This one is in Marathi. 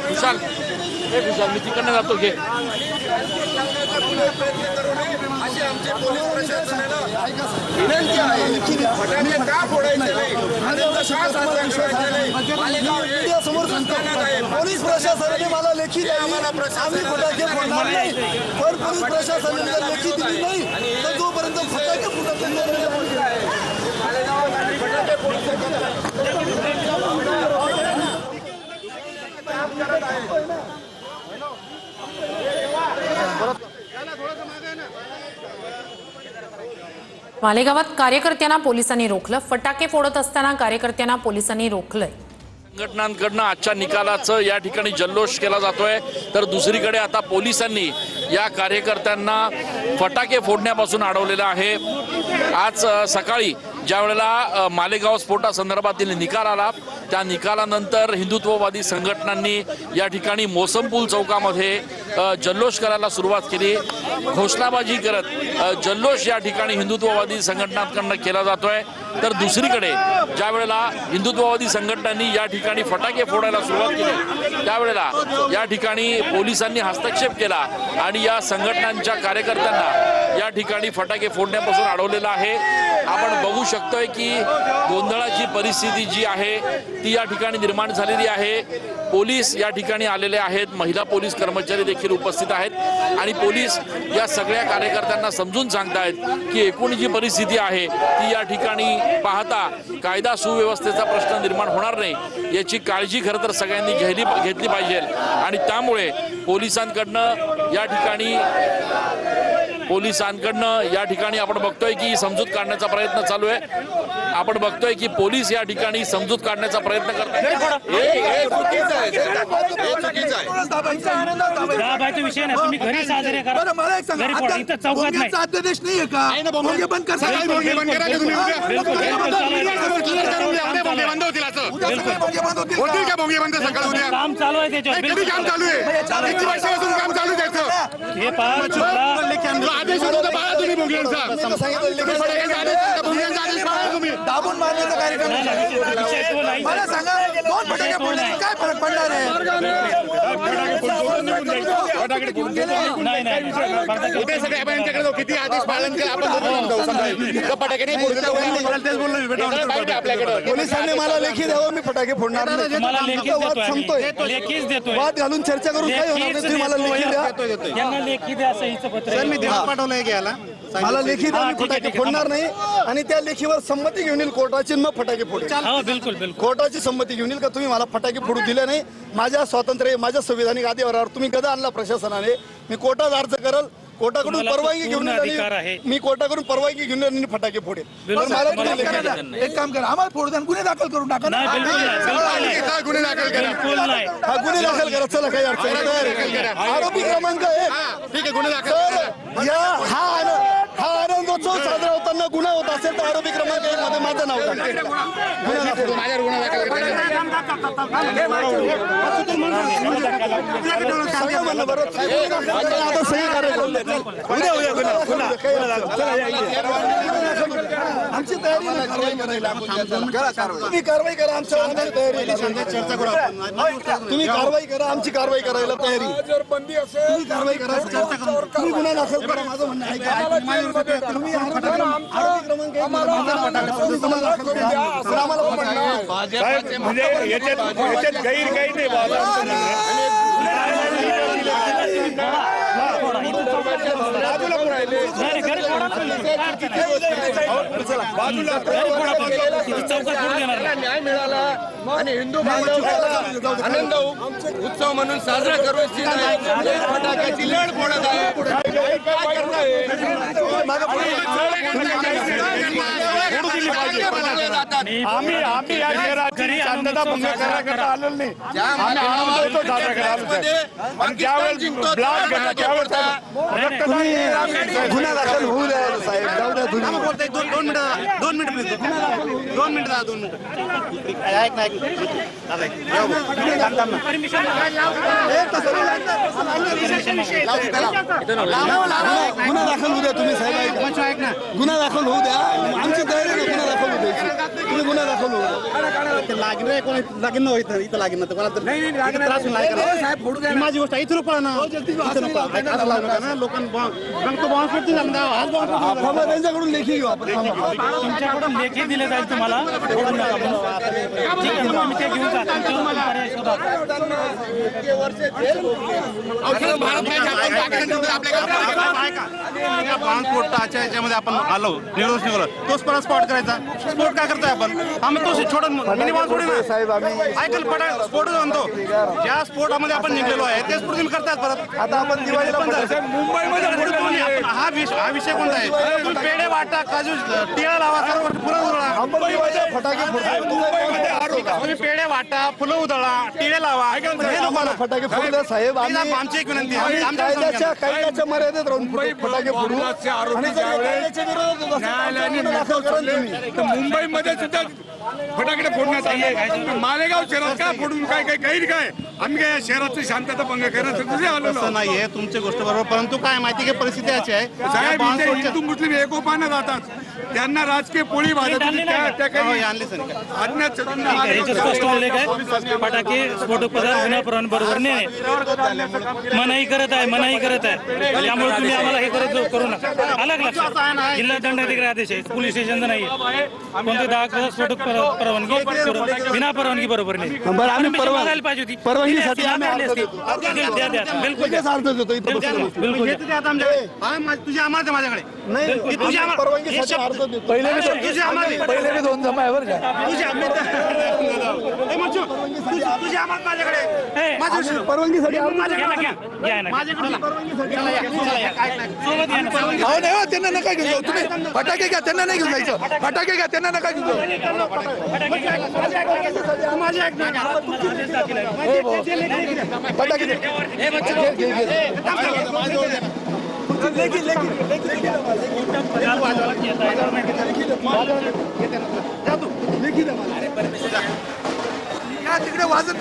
विशाल मी तिकडनं जातो घे. अशी आमची पोलीस प्रशासनाला विनंती आहे. फटाके का फोडायचे नाही, आनंद का साजरा करायचा नाही. मालेगाव हे संस्थानात आहे. पोलीस प्रशासनाने मला लेखी दिली, आम्ही फटाके फोडणार नाही. पण पोलीस प्रशासनाने जर लेखी दिली नाही तर जोपर्यंत फटाके फुटत नाही मालेगावात आम्ही फटाके फोडू शकत नाही. मालेगावात कार्यकर्त्यांना पोलिसांनी रोखलं. फटाके फोडत असताना कार्यकर्त्यांना पोलिसांनी रोखलंय. संघटनांकडनं आजच्या निकालाचं या ठिकाणी जल्लोष केला जातोय, तर दुसरीकडे आता पोलिसांनी या कार्यकर्त्यांना फटाके फोडण्यापासून अडवलेलं आहे. आज सकाळी ज्या वेळेला मालेगाव स्फोटासंदर्भातील निकाल आला, त्या निकालानंतर हिंदुत्ववादी संघटनांनी या ठिकाणी मोसमपूल चौकामध्ये जल्लोष करायला सुरुवात केली. घोषणाबाजी करत जल्लोष या ठिकाणी हिंदुत्ववादी संघटनांकडनं केला जातोय. तर दुसरीकडे ज्या वेळेला हिंदुत्ववादी संघटनांनी या ठिकाणी फटाके फोडायला सुरुवात केली, त्यावेळेला या ठिकाणी पोलिसांनी हस्तक्षेप केला आणि या संघटनांच्या कार्यकर्त्यांना या ठिकाणी फटाके फोडण्यापासून अडवलेलं आहे. आपण बघू शकतोय की गोंधळाची परिस्थिती जी आहे ती या ठिकाणी निर्माण झालेली आहे. पोलीस या ठिकाणी आलेले आहेत, महिला पोलीस कर्मचारी देखील उपस्थित आहेत आणि पोलीस या सगळ्या कार्यकर्त्यांना समजून सांगतायत की एकूण जी परिस्थिती आहे ती या ठिकाणी पाहता कायदा सुव्यवस्थेचा प्रश्न निर्माण होणार नाही याची काळजी खरं तर सगळ्यांनी घेतली पाहिजे. आणि त्यामुळे पोलिसांकडनं या ठिकाणी आपण बघतोय की समजूत काढण्याचा प्रयत्न चालू आहे. आपण बघतोय की पोलीस या ठिकाणी समजूत काढण्याचा प्रयत्न करतात. विषय नाही, तुम्ही घरी साजरे करा. मला एक सांगा, अध्यादेश नाहीये का? भोंगे बंद करा. काम चालू आहे त्याच्यावर. काम चालू आहे. काम चालू त्याचं. हे पहा आदेश होता बाळा तुम्ही भोंगल्यांचा. दाबून मारण्याचा कार्यक्रम. मला सांगा, दोन फटाके फोडले काय फरक पडणार आहे? किती आदेश पालन केलं आपण पोलिसांनी मला लेखी द्यावं, मी फटाके फोडणार नाही. वाद संपतोय, वाद घालून चर्चा करून काही होणार नाही. तुम्ही मला लेखी द्या. लेखी द्या, सहीचं पत्र मी दिवस पाठवलंय घ्यायला. मला लेखी द्या, मी फटाके फोडणार नाही. आणि त्या लेखीवर संमती घेऊन येईल कोर्टाची, मग फटाके फोडेल. बिलकुल बिलकुल कोर्टाची संमती घेऊन येईल का तुम्ही मला फटाके फोडू दिले नाही. माझ्या स्वातंत्र्य, माझ्या संविधानिक अधिकारावर तुम्ही गदा आणला प्रशासनाने. मी कोर्टात अर्ज करल, कोर्टाकडून परवानगी घेऊन मी कोर्टाकडून परवानगी घेऊन फटाके फोडेल. एक काम करा, आम्हाला फोडू गुन्हे दाखल करून टाका. गुन्हे दाखल करा. हा गुन्हे दाखल करा. चला काही अडचण नाही. आरोपी क्रमांक 1. ठीक आहे, गुन्हे दाखल. हा आनंदोत्सव साजरा होताना गुन्हा होत असेल तर आरोपी क्रमांक 1 मध्ये माझं नाव टाका. माझ्यावर गुन्हा दाखल आमची तयारी तुम्ही कारवाई करा. आमच्या तयारी चर्चा करू. तुम्ही कारवाई करा, आमची कारवाई करायला तयारी. जर बंदी असेल तुम्ही कारवाई करा, चर्चा करू. तुम्ही गुन्हा दाखल करा. माझं म्हणणं आहे तुम्ही आरोपी क्रमांक 1 आम्हाला म्हणजे याच्यात गैर काही नाही. न्याय मिळाला आणि हिंदू बांधवांचा आनंद उत्सव म्हणून साजरा करू इच्छित आहे. फटाक्याची लढ फोडत आहे. काय करणार आम्ही या शहराची शांतता भंग करता आलेलं नाही. आम्ही आनंद होतो साजरा करायला आलो साहेब. आणि ज्यावेळेस ब्लास्ट घडला त्यावेळेस गुन्हा दाखल होऊ द्या साहेब, जाऊ द्या तुम्ही. गुन्हा दाखल होऊ द्या तुम्ही साहेब, ऐका. गुन्हा दाखल होऊ द्या, आमची तयारी आहे गुन्हा दाखल होऊ द्यायची. तुम्ही गुन्हा दाखल होऊ द्या. माझी गोष्ट इथून पळा ना, लोकांना थांबा, त्यांच्याकडून लेखी घेऊ आपण. तुमच्याकडून लेखी दिले जाईल तुम्हाला फोडून नका म्हणून. ठीक आहे, मग आम्ही ते घेऊन जातो. तुमच्यावर पर्याय शोधा. बांधस्फोटाच्या याच्यामध्ये आपण आलो, निर्दोष निघालो, तोच परत स्पॉट करायचा. स्फोट काय करतोय आपण? आम्ही तो छोटा मिनी बॉम्ब थोडी ना साहेब आम्ही ऐकल स्फोट म्हणतो. ज्या स्फोटामध्ये आपण निघलेलो आहे तेच तुम्ही करताय परत. आता आपण दिवाळीला मुंबईमध्ये हा विषय कोणता आहे? तुम्ही पेढे वाटा, काजू, टिळा लावा, सर्व फुलं उधळा. अंमलबजावणी फटाके मुंबईमध्ये आरोप तुम्ही पेढे वाटा, फुलं उधळा, टिळे लावा. हे लोकांना फटाके फोडू द्या साहेब. आमची एक विनंती आहे. कायद्याच्या मर्यादेत राहून फटाके फोडू. आणि जर कायद्याच्या विरोधात असेल तर गुन्हा दाखल कराल तुम्ही. तर मुंबईमध्ये सुद्धा फटाकडे फोडण्यात आले. मालेगाव शहरात काय फोडून काय गैर काय? आम्ही काय या शहराची शांतता भंग करण्यासाठी आलो असं नाहीये, तुमची गोष्ट बरोबर. परंतु काय माहिती की परिस्थिती अशी आहे, साहेब, इथे हिंदू मुस्लिम एकोपानं जातात. त्यांना राजकीय पोळी भाजत त्या काही आणली सर अज्ञात याचं स्पष्ट उल्लेख आहे, फटाके स्फोटक पदार्थ विनापरवानगी बरोबर नाही. मनाई करत आहे. त्यामुळे तुम्ही आम्हाला हे करू नका. अलग लक्षात, जिल्हा दंडाधिकारी आदेश आहे, पोलीस स्टेशनचा नाही. कोणते 10 स्फोटक परवानगी विनापरवानगी बरोबर नाही. बरं, आम्ही मागायला पाहिजे होती. परवानगीसाठी आम्ही द्या बिलकुल द्या. लगेच अर्ज देतो इथं बसून. तुझी आम्हाला दे माझ्याकडे. नाही, तुझी आम्हाला परवानगीसाठी अर्ज देतो. तुझी आम्हाला दोन जमा आहे बरं का. तुझी आम्हाला माझ्याकडे. आम्ही परवानगीसाठी अर्ज घ्या ना. सोबत घ्या ना. अहो नाही हो, त्यांना नका घेऊन जाऊ. तुम्ही फटाके घ्या, त्यांना नाही घेऊन जायचं. फटाके घ्या, त्यांना नका घेऊन जाऊ. फटाके तिकडे वाजत